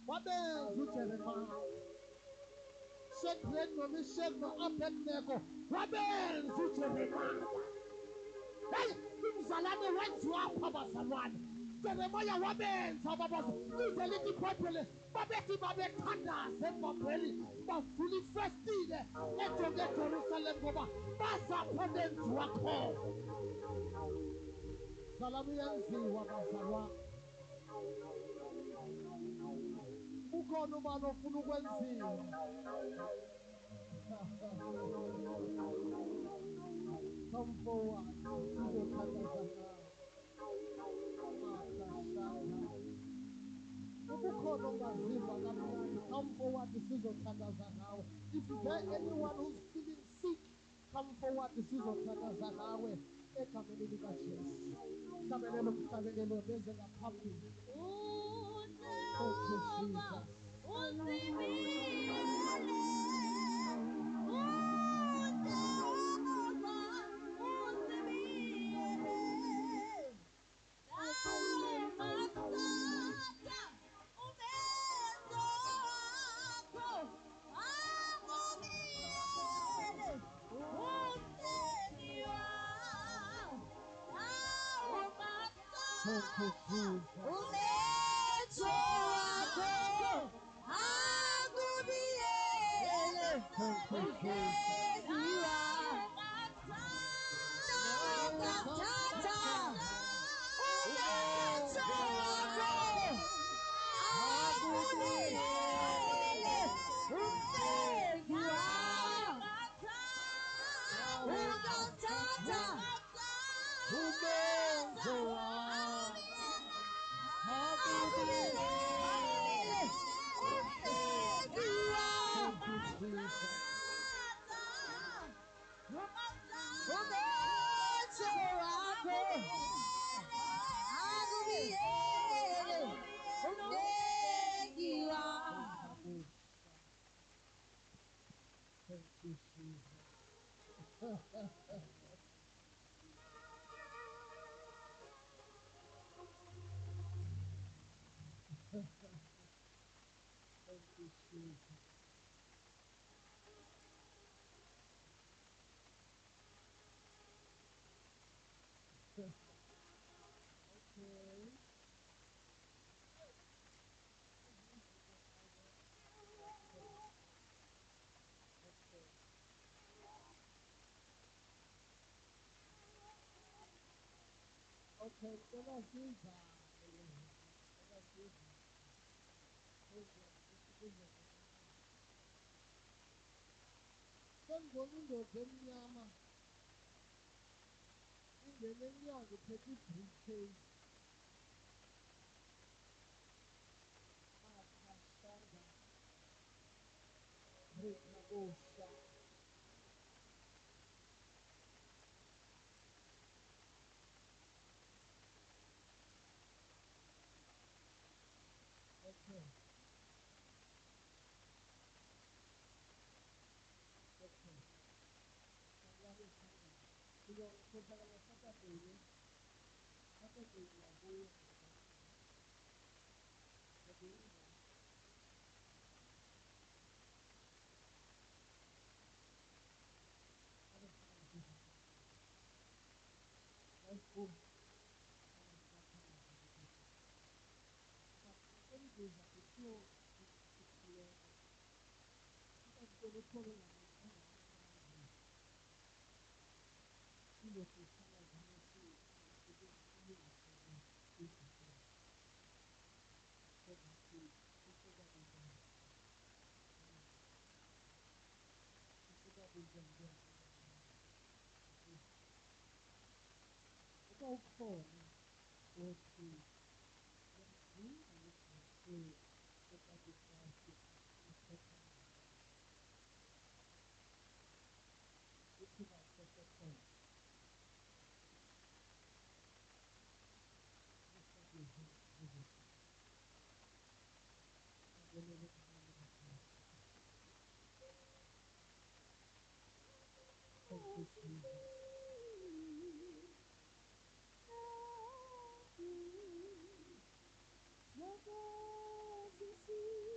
wabenza uJeremiya Shadrach noMeshach no-Abednego wabenza uJeremiya. Hey, umzalwane wenziwa apha bazalwane. Jeremiya wabenza ababazo. Lize lithi iBhayibhile babethi babethandaza eBhabheli bavula ifestile ejonge eJerusalem ngoba bazapho benziwa khona. Zalwane uyenziwa bazalwane. Ukhona ubani ofuna ukwenziwa. Come forward, sizothandaza nawe. Makashanda. Ubukhona ongaziva kamnandi, come forward, sizothandaza nawe. If there anyone who's feeling sick, come forward, sizothandaza nawe. Egameni likaJesu. Hlabelelo mhlabelelo beze ngaphambili. Thank you, Jesus. Thank you, Jesus. Thank you, Okay, cela siza. Cela siza. Sengibona indoda emnyama ingene emnyango uphethe i-briefcase. Akashanda. Rekabosha. Okay. Okay. Sizokhothakala Saturday. Saturday uyabuya. Let's go. Thank you, Jesus. Your God is here.